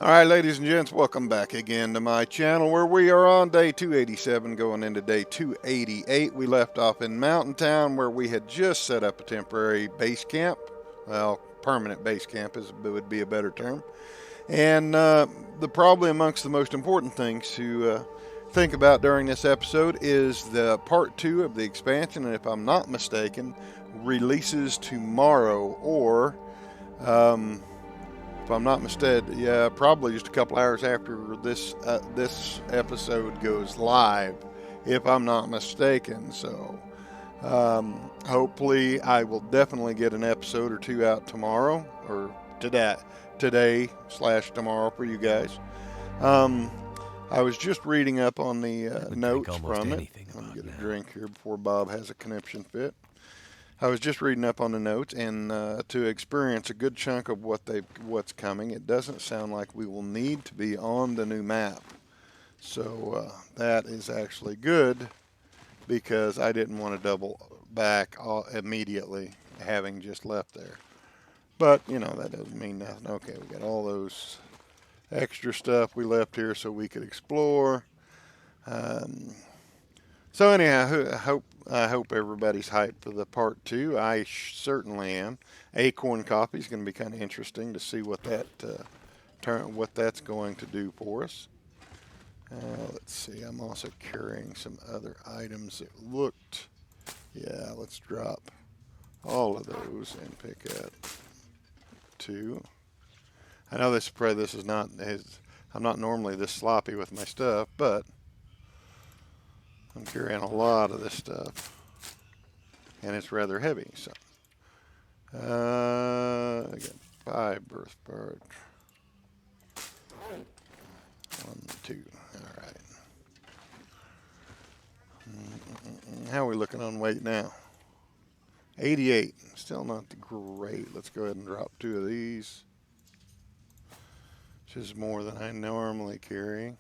All right, ladies and gents, welcome back again to my channel where we are on day 287 going into day 288. We left off in Mountain Town where we had just set up a temporary base camp. Well, permanent base camp would be a better term. And probably amongst the most important things to think about during this episode is the part two of the expansion. And if I'm not mistaken, releases tomorrow or if I'm not mistaken, yeah, probably just a couple hours after this episode goes live, if I'm not mistaken. So, hopefully, I will definitely get an episode or two out tomorrow or today slash tomorrow for you guys. Um, I was just reading up on the notes from it. Let me get a drink here before Bob has a conniption fit. I was just reading up on the notes, and to experience a good chunk of what's coming, it doesn't sound like we will need to be on the new map. So that is actually good because I didn't want to double back immediately, having just left there. But that doesn't mean nothing. Okay, we got all those extra stuff we left here so we could explore. Um, So anyhow, I hope everybody's hyped for the part two. I certainly am. Acorn coffee is going to be kind of interesting to see what what that's going to do for us. Let's see. I'm also carrying some other items that looked. Yeah, let's drop all of those and pick up two. I know this is not. I'm not normally this sloppy with my stuff, but I'm carrying a lot of this stuff, and it's rather heavy. So, I got 5 birth parts. 1, 2. All right. How are we looking on weight now? 88. Still not great. Let's go ahead and drop 2 of these, which is more than I normally carry.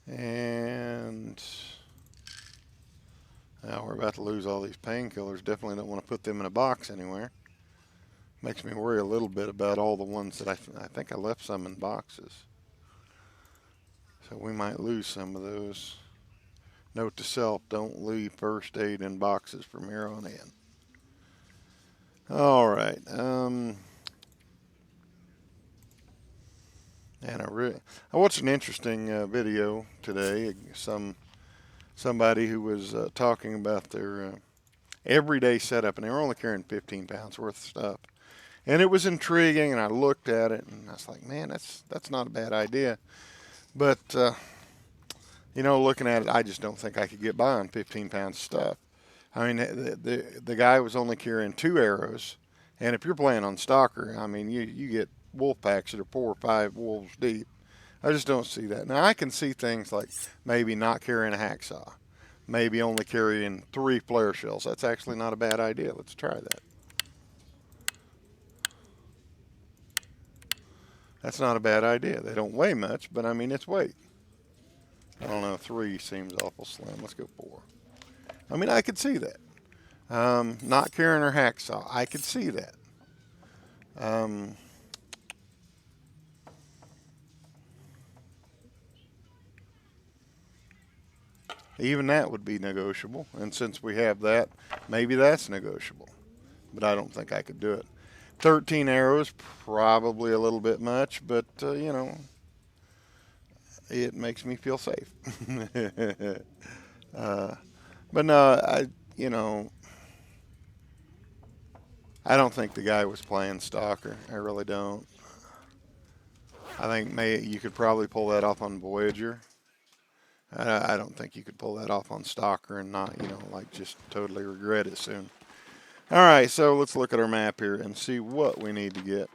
And now we're about to lose all these painkillers. Definitely don't want to put them in a box anywhere. Makes me worry a little bit about all the ones that I think I left some in boxes. So we might lose some of those. Note to self, don't leave first aid in boxes from here on in. All right. And I watched an interesting video today. Somebody who was talking about their everyday setup, and they were only carrying 15 pounds worth of stuff. And it was intriguing, and I looked at it, and I was like, man, that's not a bad idea. But, looking at it, I just don't think I could get by on 15 pounds of stuff. I mean, the guy was only carrying 2 arrows, and if you're playing on Stalker, I mean, you get wolf packs that are 4 or 5 wolves deep. I just don't see that. Now, I can see things like maybe not carrying a hacksaw, maybe only carrying 3 flare shells. That's actually not a bad idea. Let's try that. That's not a bad idea. They don't weigh much, but I mean, it's weight. I don't know, 3 seems awful slim. Let's go 4. I mean, I could see that. Not carrying her hacksaw, I could see that. Even that would be negotiable. And since we have that, maybe that's negotiable. But I don't think I could do it. 13 arrows, probably a little bit much, but, it makes me feel safe. But no, I don't think the guy was playing Stalker. I really don't. I think you could probably pull that off on Voyager. I don't think you could pull that off on Stalker and not, just totally regret it soon. All right, so let's look at our map here and see what we need to get.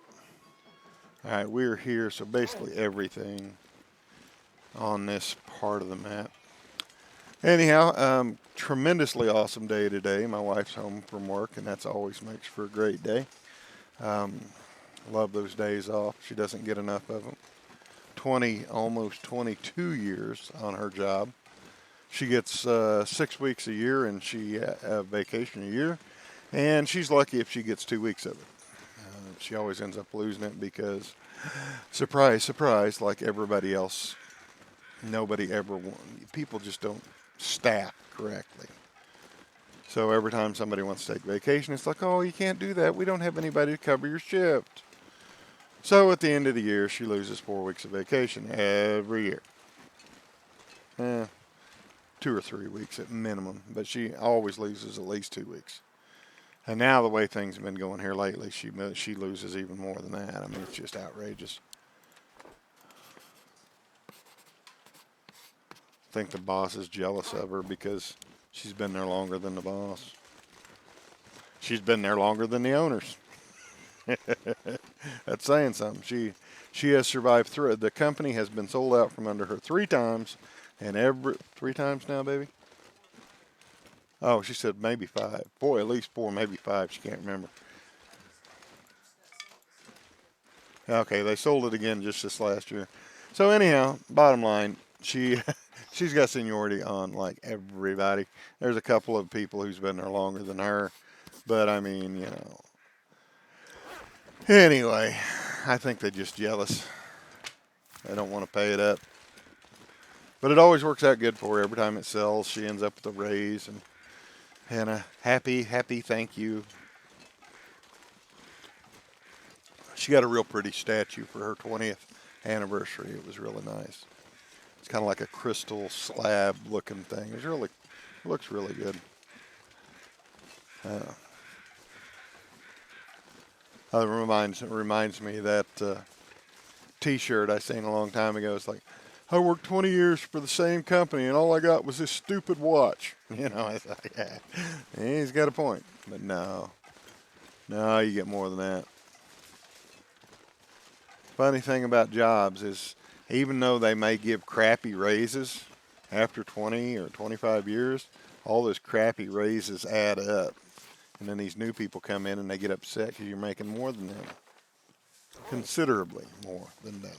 All right, we're here, so basically everything on this part of the map. Anyhow, tremendously awesome day today. My wife's home from work, and that's always makes for a great day. Love those days off. She doesn't get enough of them. Almost 22 years on her job. She gets 6 weeks a year, and she vacation a year, and she's lucky if she gets 2 weeks of it. she always ends up losing it because, surprise, surprise, like everybody else, nobody ever won. People just don't staff correctly. So every time somebody wants to take vacation, it's like, oh, you can't do that. We don't have anybody to cover your shift. So at the end of the year, she loses 4 weeks of vacation every year. 2 or 3 weeks at minimum, but she always loses at least 2 weeks. And now the way things have been going here lately, she loses even more than that. I mean, it's just outrageous. I think the boss is jealous of her because she's been there longer than the boss. She's been there longer than the owners. That's saying something. She has survived through it. The company has been sold out from under her 3 times, and 3 times now, baby. Oh, she said maybe 5. Boy, at least 4, maybe 5. She can't remember. Okay, they sold it again just this last year. So anyhow, bottom line, she's got seniority on like everybody. There's a couple of people who's been there longer than her, but I mean, you know. Anyway, I think they're just jealous. They don't want to pay it up. But it always works out good for her. Every time it sells, she ends up with a raise and a happy thank you. She got a real pretty statue for her 20th anniversary. It was really nice. It's kind of like a crystal slab looking thing. It looks really good. It reminds me of that T-shirt I seen a long time ago. It's like, I worked 20 years for the same company, and all I got was this stupid watch. You know, I thought, yeah, he's got a point. But no, you get more than that. Funny thing about jobs is, even though they may give crappy raises after 20 or 25 years, all those crappy raises add up. And then these new people come in and they get upset because you're making more than them. Considerably more than them.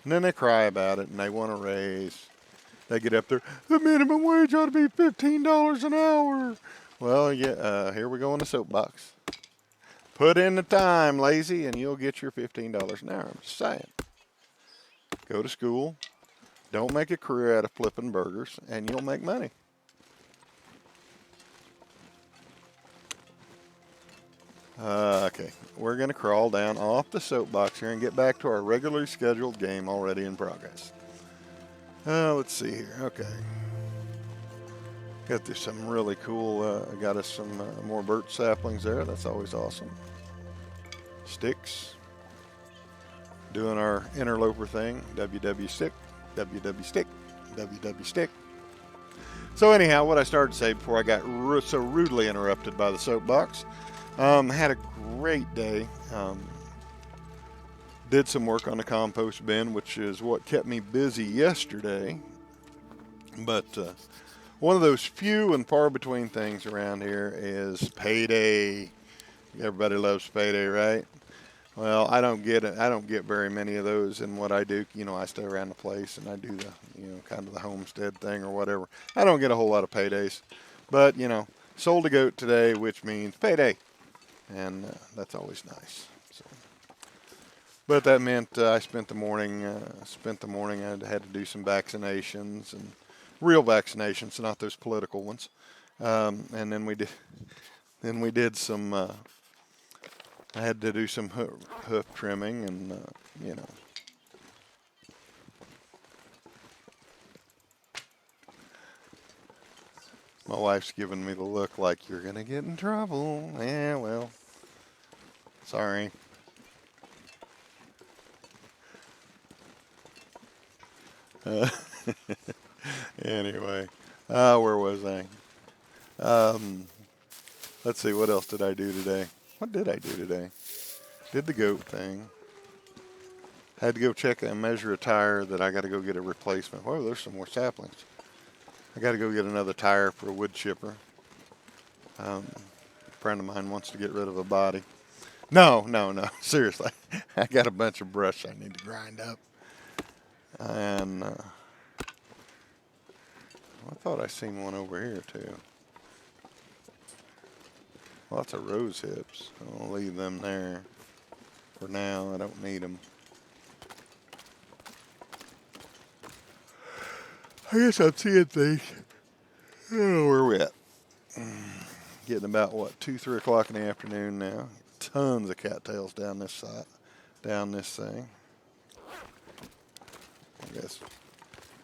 And then they cry about it and they want a raise. They get up there, the minimum wage ought to be $15 an hour. Well, yeah, here we go on the soapbox. Put in the time, lazy, and you'll get your $15 an hour. I'm just saying. Go to school. Don't make a career out of flipping burgers, and you'll make money. Okay, we're going to crawl down off the soapbox here and get back to our regularly scheduled game already in progress. Let's see here. Okay. Got this some really cool, got us some more birch saplings there. That's always awesome. Sticks. Doing our interloper thing. WW stick, WW stick, WW stick. So anyhow, what I started to say before I got so rudely interrupted by the soapbox, had a great day. Did some work on the compost bin, which is what kept me busy yesterday. But one of those few and far between things around here is payday. Everybody loves payday, right? Well, I don't get it. I don't get very many of those in what I do. You know, I stay around the place and I do the, you know, kind of the homestead thing or whatever. I don't get a whole lot of paydays. But, you know, sold a goat today, which means payday. And that's always nice. So. But that meant I spent the morning, I had to do some vaccinations, and real vaccinations, not those political ones. And then we did some, I had to do some hoof trimming and, you know. My wife's giving me the look like, you're going to get in trouble. Yeah, well, sorry. Anyway, where was I? Let's see, what else did I do today? What did I do today? Did the goat thing. Had to go check and measure a tire that I got to go get a replacement. Whoa, there's some more saplings. I got to go get another tire for a wood chipper. A friend of mine wants to get rid of a body. No. Seriously. I got a bunch of brush I need to grind up. And I thought I seen one over here too. Lots of rose hips. I'll leave them there for now. I don't need them. I guess I'm seeing things. Oh, where are we at? Getting about, what, 2, 3 o'clock in the afternoon now. Tons of cattails down this side, down this thing. I guess,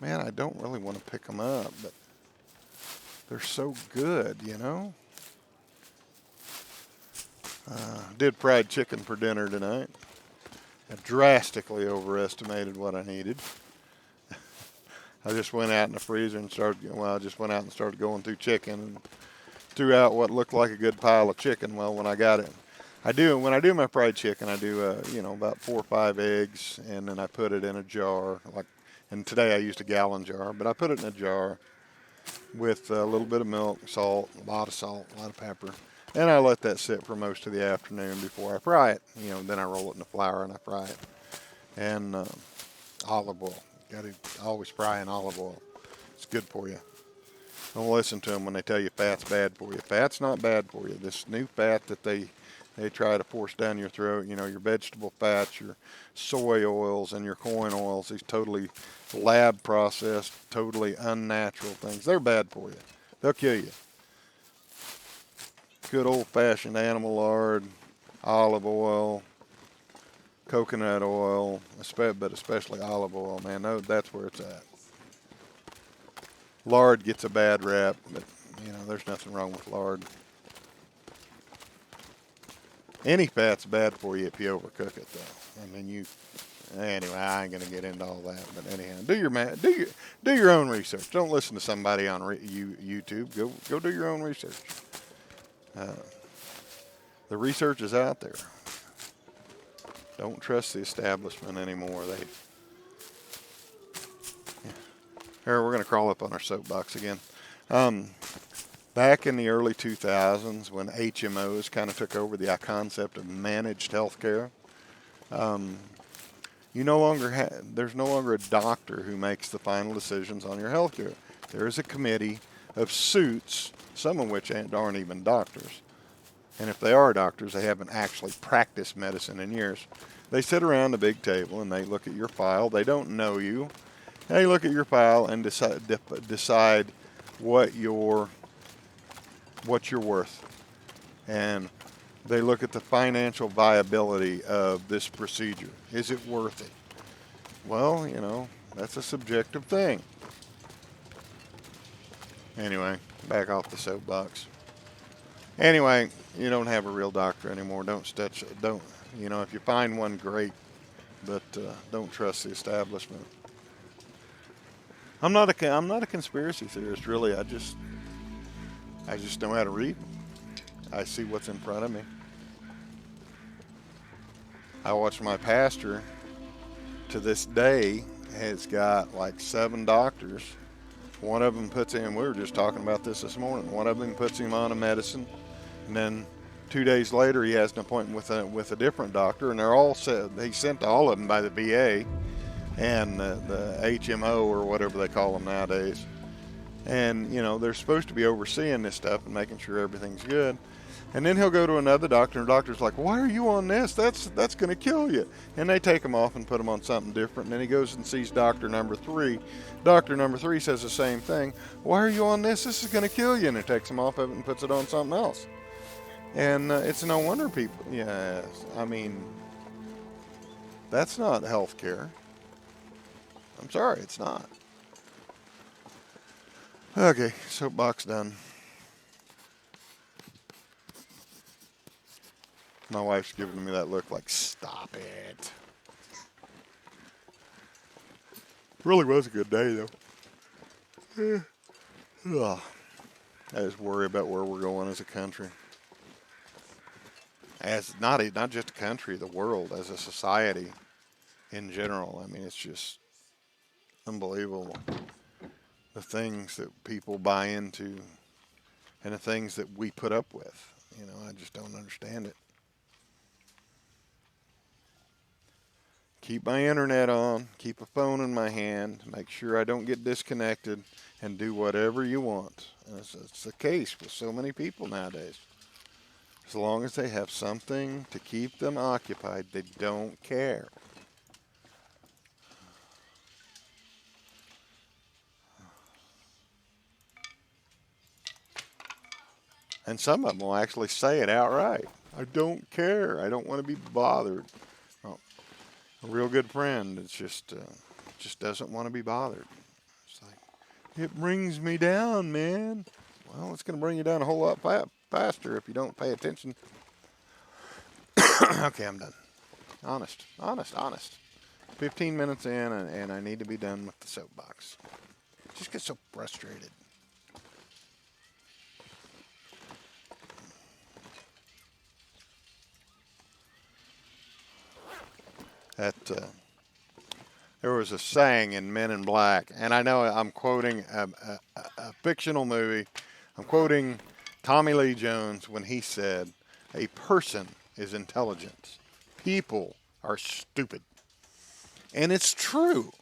man, I don't really want to pick them up, but they're so good, you know? Did fried chicken for dinner tonight. I drastically overestimated what I needed. I just went out in the freezer and started going through chicken and threw out what looked like a good pile of chicken. Well, when I got it, when I do my fried chicken, I do, about 4 or 5 eggs, and then I put it in a jar. And today I used a gallon jar, but I put it in a jar with a little bit of milk, salt, a lot of pepper. And I let that sit for most of the afternoon before I fry it. Then I roll it in the flour and I fry it. And olive oil. Got to always fry in olive oil. It's good for you. Don't listen to them when they tell you fat's bad for you. Fat's not bad for you. This new fat that they try to force down your throat, your vegetable fats, your soy oils, and your corn oils, these totally lab processed, totally unnatural things, they're bad for you. They'll kill you. Good old-fashioned animal lard, olive oil, coconut oil, but especially olive oil, man, that's where it's at. Lard gets a bad rap, but, there's nothing wrong with lard. Any fat's bad for you if you overcook it, though. Anyway, I ain't gonna get into all that. But anyhow, do your own research. Don't listen to somebody on YouTube. Go do your own research. The research is out there. Don't trust the establishment anymore. Here, we're gonna crawl up on our soapbox again. Back in the early 2000s, when HMOs kind of took over the concept of managed healthcare, there's no longer a doctor who makes the final decisions on your healthcare. There is a committee of suits, some of which aren't even doctors. And if they are doctors, they haven't actually practiced medicine in years. They sit around the big table and they look at your file. They don't know you. They look at your file and decide what you're worth. And they look at the financial viability of this procedure. Is it worth it? Well, that's a subjective thing. Anyway, back off the soapbox. Anyway, you don't have a real doctor anymore. If you find one, great, but don't trust the establishment. I'm not a conspiracy theorist, really. I just know how to read. I see what's in front of me. I watch my pastor to this day has got like 7 doctors. One of them puts him, we were just talking about this morning, one of them puts him on a medicine, and then 2 days later he has an appointment with a different doctor, and they're all set. He's sent to all of them by the VA and the HMO or whatever they call them nowadays. And, they're supposed to be overseeing this stuff and making sure everything's good. And then he'll go to another doctor, and the doctor's like, why are you on this? That's going to kill you. And they take him off and put him on something different. And then he goes and sees doctor number 3. Doctor number 3 says the same thing. Why are you on this? This is going to kill you. And he takes him off of it and puts it on something else. And it's no wonder people, that's not health care. I'm sorry, it's not. Okay, soapbox done. My wife's giving me that look like, stop it. Really was a good day, though. I just worry about where we're going as a country. As not just a country, the world, as a society in general. It's just unbelievable. The things that people buy into and the things that we put up with. I just don't understand it. Keep my internet on, keep a phone in my hand, make sure I don't get disconnected, and do whatever you want. And it's the case with so many people nowadays. As long as they have something to keep them occupied, they don't care. And some of them will actually say it outright. I don't care. I don't want to be bothered. Oh, a real good friend is just doesn't want to be bothered. It's like, it brings me down, man. Well, it's going to bring you down a whole lot faster if you don't pay attention. Okay, I'm done. Honest. 15 minutes in, and I need to be done with the soapbox. Just get so frustrated. There was a saying in Men in Black, and I know I'm quoting a fictional movie. I'm quoting Tommy Lee Jones when he said, "A person is intelligent. People are stupid." And it's true.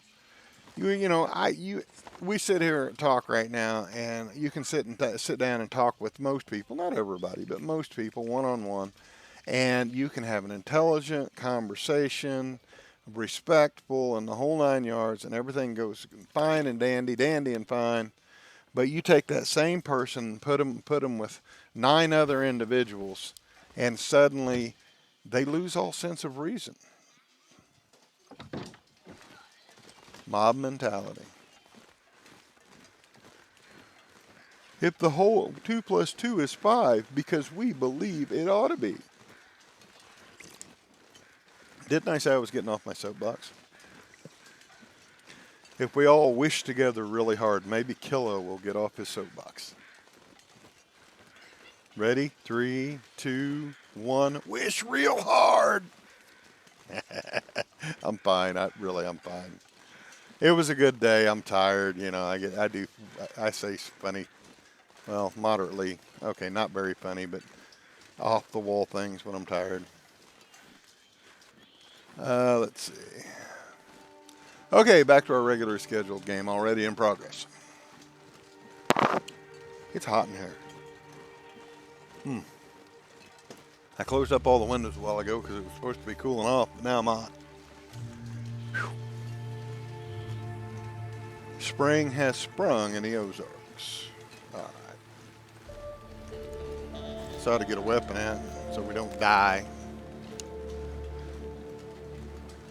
We sit here and talk right now, and you can sit down and talk with most people, not everybody, but most people, one-on-one, and you can have an intelligent conversation, respectful, and the whole 9 yards, and everything goes fine and dandy and fine. But you take that same person, put them with 9 other individuals, and suddenly they lose all sense of reason. Mob mentality. If the whole 2 + 2 is 5 because we believe it ought to be. Didn't I say I was getting off my soapbox? If we all wish together really hard, maybe Kilo will get off his soapbox. Ready? 3, 2, 1. Wish real hard. I'm fine. I'm fine. It was a good day. I'm tired. I say funny, well, moderately. Okay, not very funny, but off the wall things when I'm tired. Let's see. Okay, back to our regular scheduled game already in progress. It's hot in here. I closed up all the windows a while ago because it was supposed to be cooling off, but now I'm hot. Whew. Spring has sprung in the Ozarks. All right. So I ought to get a weapon out so we don't die.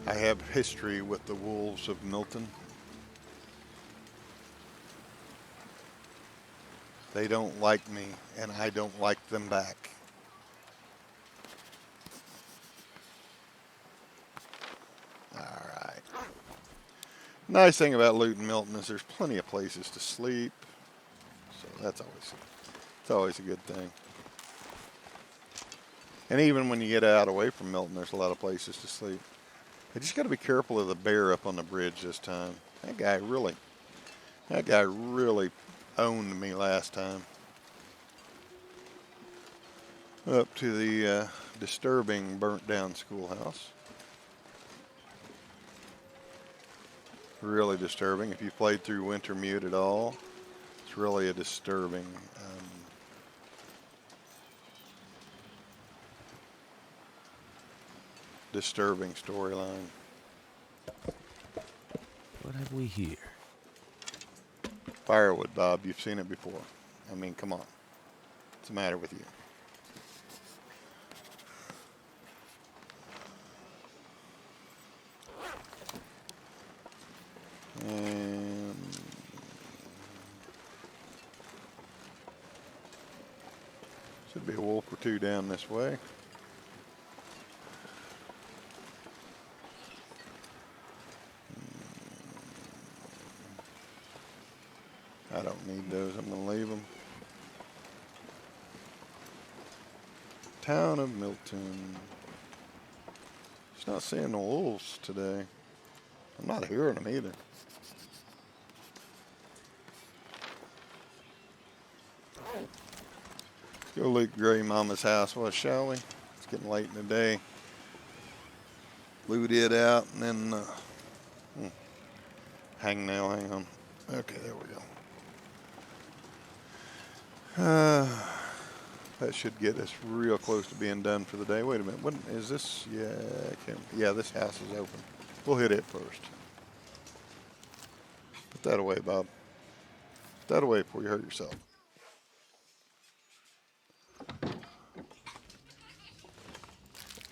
I have history with the wolves of Milton. They don't like me, and I don't like them back. All right. Nice thing about Luton Milton is there's plenty of places to sleep, so it's always a good thing. And even when you get out away from Milton, there's a lot of places to sleep. I just got to be careful of the bear up on the bridge this time. That guy really owned me last time. Up to the disturbing burnt down schoolhouse. Really disturbing. If you played through Wintermute at all, it's really a disturbing storyline. What have we here? Firewood, Bob. You've seen it before. I mean, come on. What's the matter with you? And should be a wolf or two down this way. I don't need those. I'm going to leave them. Town of Milton. Just not seeing the wolves today. I'm not hearing them either. Let's go loot Gray Mama's house, shall we? It's getting late in the day. Loot it out and then hang on. Okay, there we go. That should get us real close to being done for the day. Wait a minute. What is this? Yeah, this house is open. We'll hit it first. Put that away, Bob. Put that away before you hurt yourself.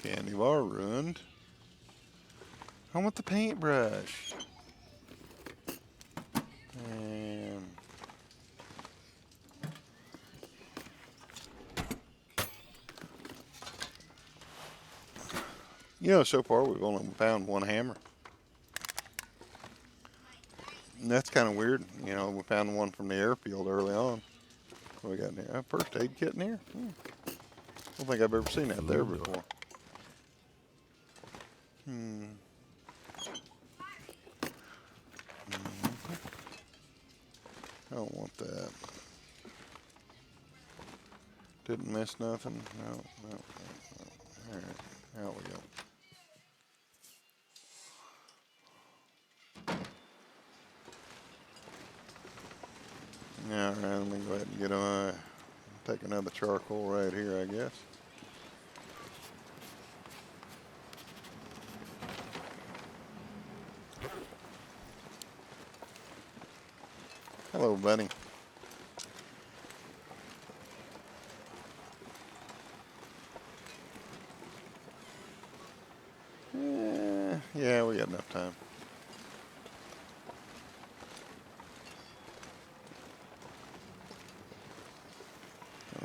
Candy bar ruined. I want the paintbrush. And you know, so far we've only found one hammer. And that's kind of weird. You know, we found one from the airfield early on. What we got in here? A first aid kit in here? I don't think I've ever seen that there before. I don't want that. Didn't miss nothing. No. All right, out we go. All right, let me go ahead and get on. Take another charcoal right here, I guess. Hello, buddy. Yeah, we got enough time.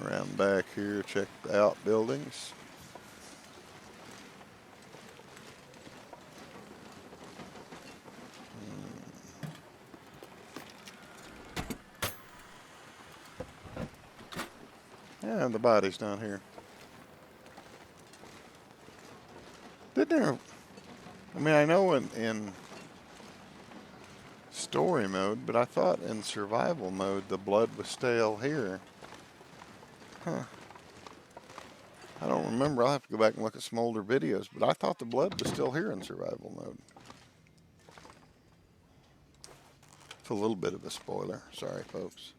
Around back here, check the outbuildings. Yeah, the body's down here. Didn't there? I mean, I know in story mode, but I thought in survival mode the blood was still here. Huh. I don't remember. I'll have to go back and look at some older videos, but I thought the blood was still here in survival mode. It's a little bit of a spoiler. Sorry, folks.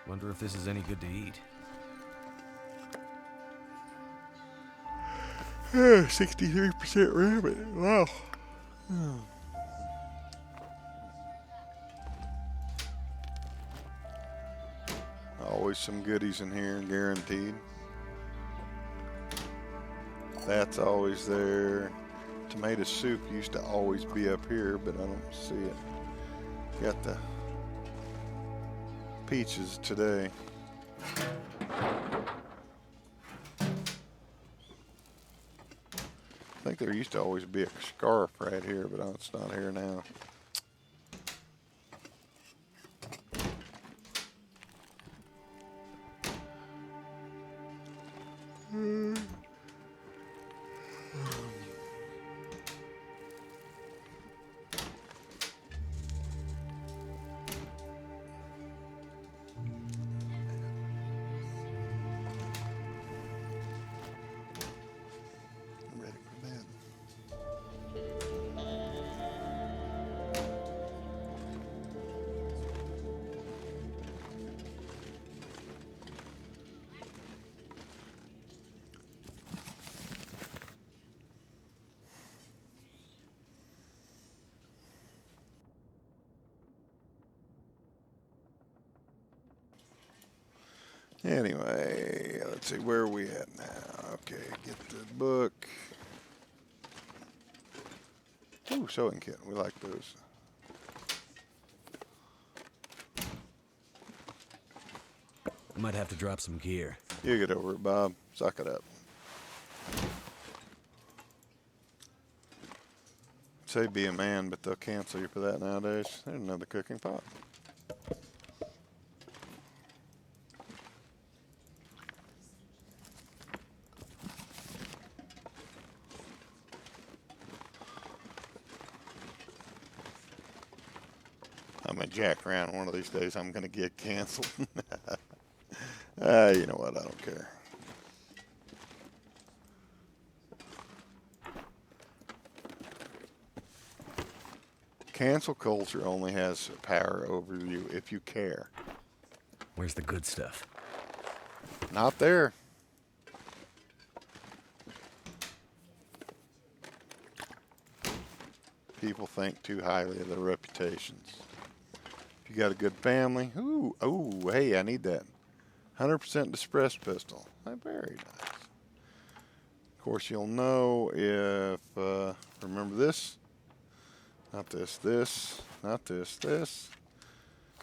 Wonder if this is any good to eat. 63% rabbit. Wow. Always some goodies in here, guaranteed. That's always there. Tomato soup used to always be up here, but I don't see it. Got the peaches today. I think there used to always be a scarf right here, but it's not here now. Anyway, let's see, where are we at now? Okay, get the book. Ooh, sewing kit. We like those. I might have to drop some gear. You get over it, Bob. Suck it up. Say be a man, but they'll cancel you for that nowadays. There's another cooking pot. I'm gonna jack around. One of these days I'm gonna get canceled. You know what? I don't care. Cancel culture only has power over you if you care. Where's the good stuff? Not there. People think too highly of their reputations. If you got a good family, ooh, oh, hey, I need that. 100% dispersed pistol. Very nice. Of course, you'll know if, remember this? Not this, not this.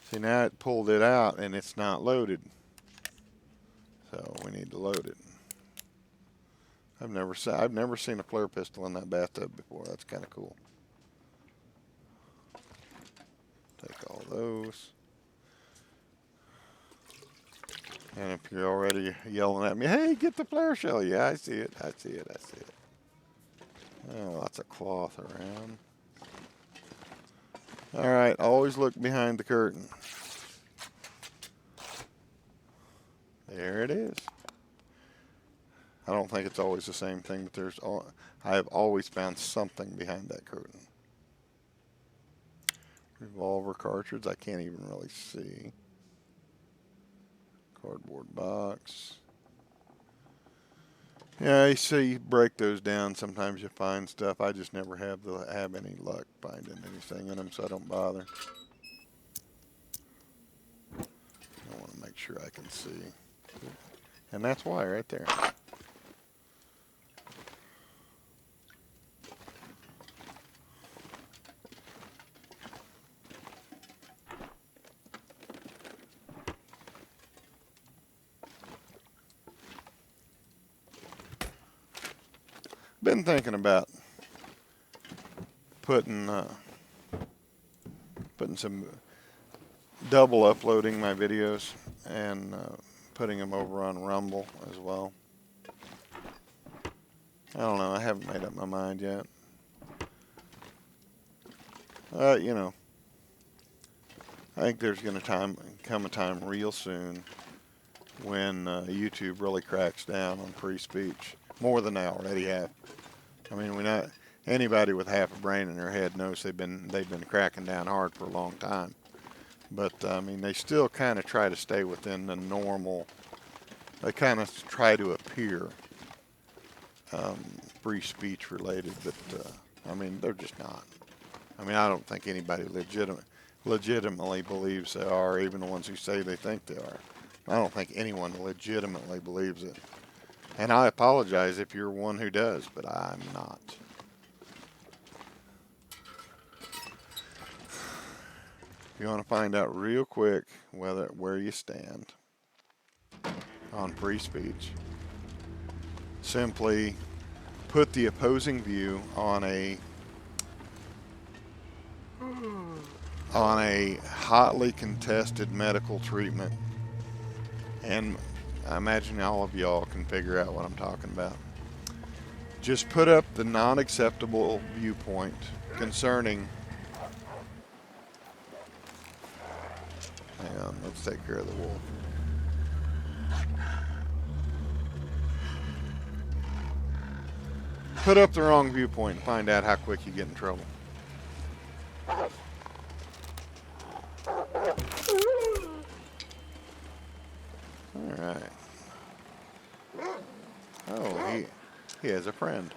See, now it pulled it out and it's not loaded. So we need to load it. I've never seen a flare pistol in that bathtub before. That's kind of cool. Take all those. And if you're already yelling at me, hey, get the flare shell. Yeah, I see it. Oh, lots of cloth around. All right, always look behind the curtain. There it is. I don't think it's always the same thing, but I have always found something behind that curtain. Revolver cartridge, I can't even really see. Cardboard box. Yeah, you see, you break those down. Sometimes you find stuff. I just never have any luck finding anything in them, so I don't bother. I want to make sure I can see. And that's why, right there. Been thinking about putting some double uploading my videos and putting them over on Rumble as well. I don't know. I haven't made up my mind yet. You know, I think there's going to come a time real soon when YouTube really cracks down on free speech more than they already have. I mean, anybody with half a brain in their head knows they've been cracking down hard for a long time. But I mean, they still kind of try to stay within the normal. They kind of try to appear free speech related, but I mean, they're just not. I mean, I don't think anybody legitimately believes they are, even the ones who say they think they are. I don't think anyone legitimately believes it. And I apologize if you're one who does, but I'm not. You want to find out real quick where you stand on free speech. Simply put the opposing view on a hotly contested medical treatment, and I imagine all of y'all can figure out what I'm talking about. Just put up the non-acceptable viewpoint concerning. Hang on, let's take care of the wolf. Put up the wrong viewpoint and find out how quick you get in trouble. Alright. Oh, he has a friend.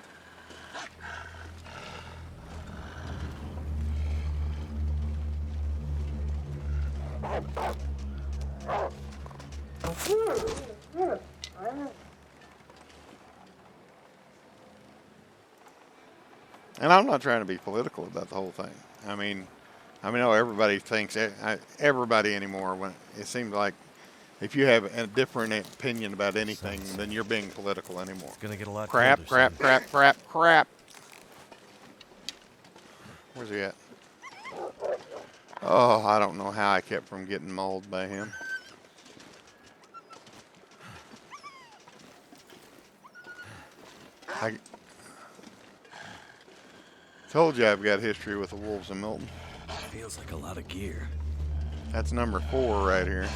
And I'm not trying to be political about the whole thing. I mean, I know everybody thinks, everybody anymore, when it seems like if you have a different opinion about anything, then you're being political anymore. It's gonna get a lot crap. Where's he at? Oh, I don't know how I kept from getting mauled by him. I told you I've got history with the wolves in Milton. Feels like a lot of gear. That's number 4 right here.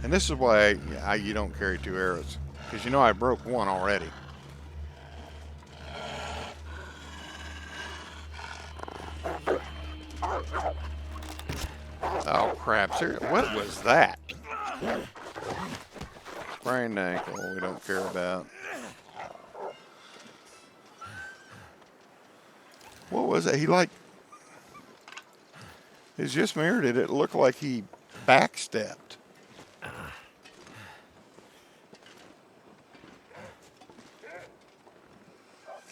And this is why you don't carry 2 arrows. Because you know I broke one already. crap. What was that? Sprained ankle, we don't care about. What was it? He just mirrored it. It looked like he backstepped.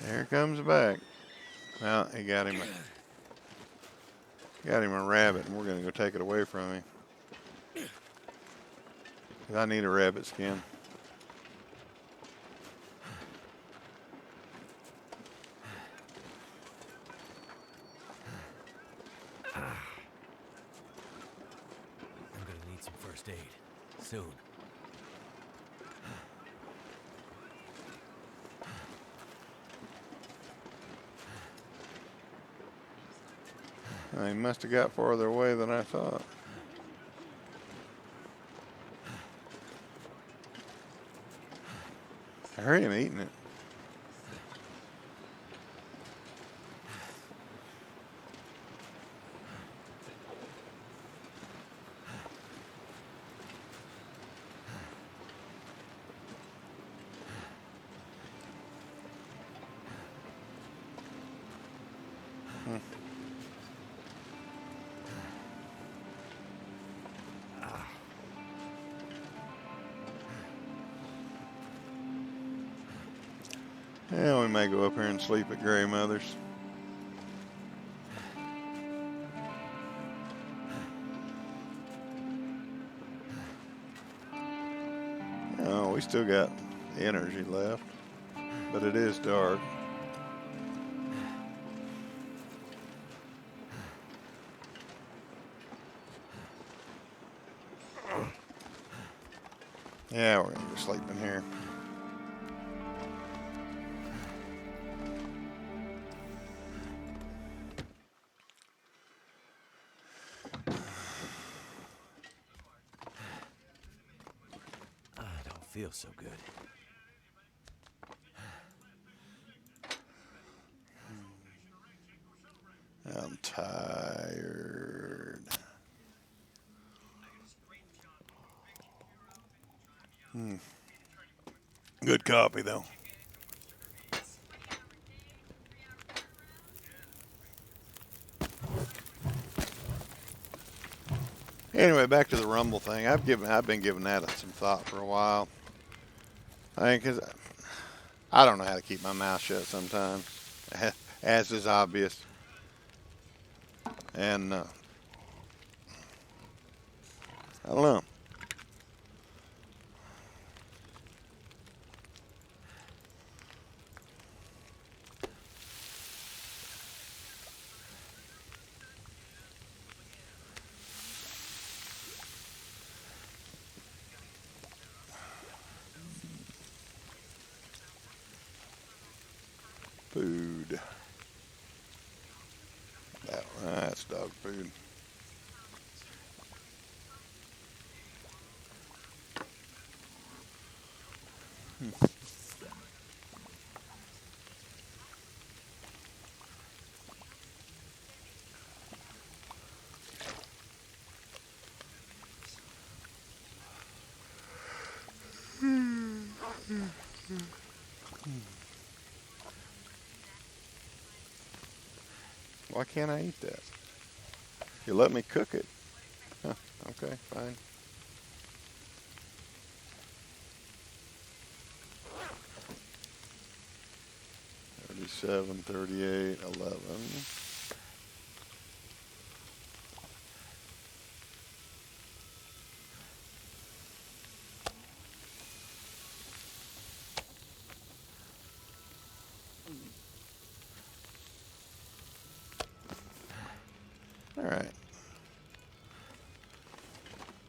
Here comes back. Well, he got him a rabbit, and we're going to go take it away from him. 'Cause I need a rabbit skin. I'm gonna need some first aid soon. He must have got farther away than I thought. I heard him eating it. Yeah, we may go up here and sleep at Gray Mother's. Oh, we still got energy left, but it is dark. Yeah, we're gonna go sleep in here. I don't feel so good. I'm tired. Good copy, though. Anyway, back to the Rumble thing. I've been giving that some thought for a while. I mean, 'cause I don't know how to keep my mouth shut sometimes, as is obvious. And I don't know. Food. That's dog food. Why can't I eat that? You let me cook it. Huh, okay, fine. $37, $38, $11. All right.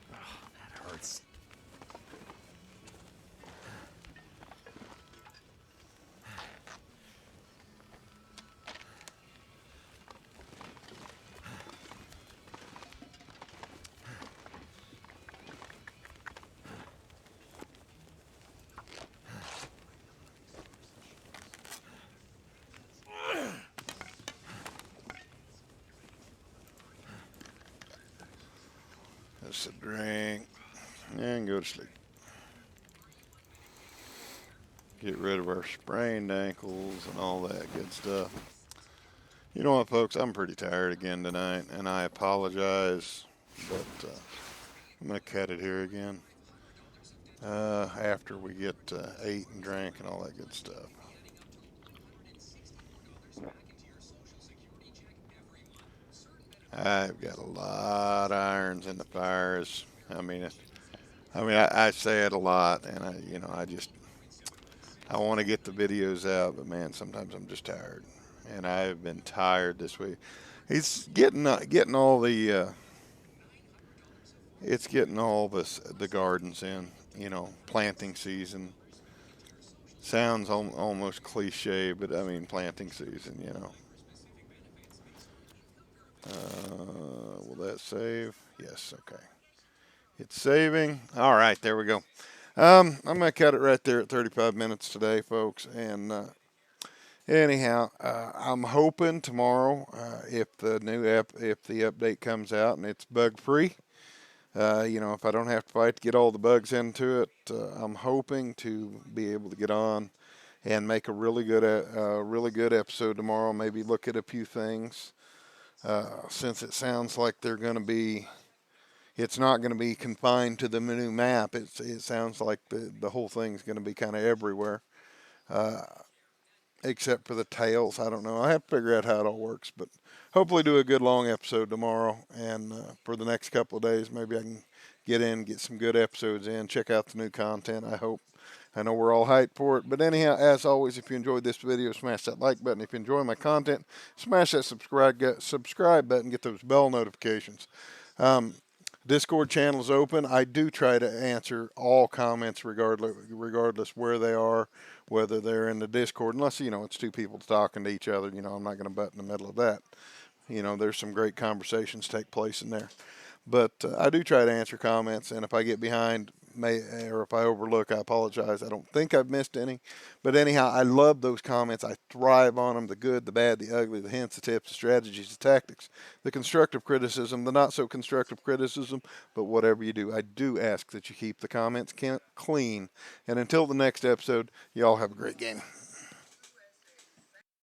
That hurts. us a drink and go to sleep. Get rid of our sprained ankles and all that good stuff. You know what, folks? I'm pretty tired again tonight, and I apologize, but I'm going to cut it here again after we get ate and drank and all that good stuff. I've got a lot of irons in the fires. I say it a lot, and I want to get the videos out, but man, sometimes I'm just tired, and I've been tired this week. It's getting all the it's getting all the gardens in, planting season. Sounds almost cliche, but I mean planting season. Will that save? Yes. Okay. It's saving. All right, there we go. I'm gonna cut it right there at 35 minutes today, folks. And anyhow, I'm hoping tomorrow, if the update comes out and it's bug free, if I don't have to fight to get all the bugs into it, I'm hoping to be able to get on and make a really good episode tomorrow. Maybe look at a few things, since it sounds like it's not going to be confined to the new map. It sounds like the whole thing's going to be kind of everywhere, uh, except for the tails. I don't know. I have to figure out how it all works, but hopefully do a good long episode tomorrow. And for the next couple of days, maybe I can get some good episodes in, check out the new content, I hope. I know we're all hyped for it. But anyhow, as always, if you enjoyed this video, smash that like button. If you enjoy my content, smash that subscribe button, get those bell notifications. Discord channel is open. I do try to answer all comments regardless where they are, whether they're in the Discord, unless, it's two people talking to each other. I'm not going to butt in the middle of that. There's some great conversations take place in there. But I do try to answer comments, and if I get behind, or if I overlook, I apologize. I don't think I've missed any. But anyhow, I love those comments. I thrive on them: the good, the bad, the ugly, the hints, the tips, the strategies, the tactics, the constructive criticism, the not so constructive criticism. But whatever you do, I do ask that you keep the comments clean. And until the next episode, y'all have a great game.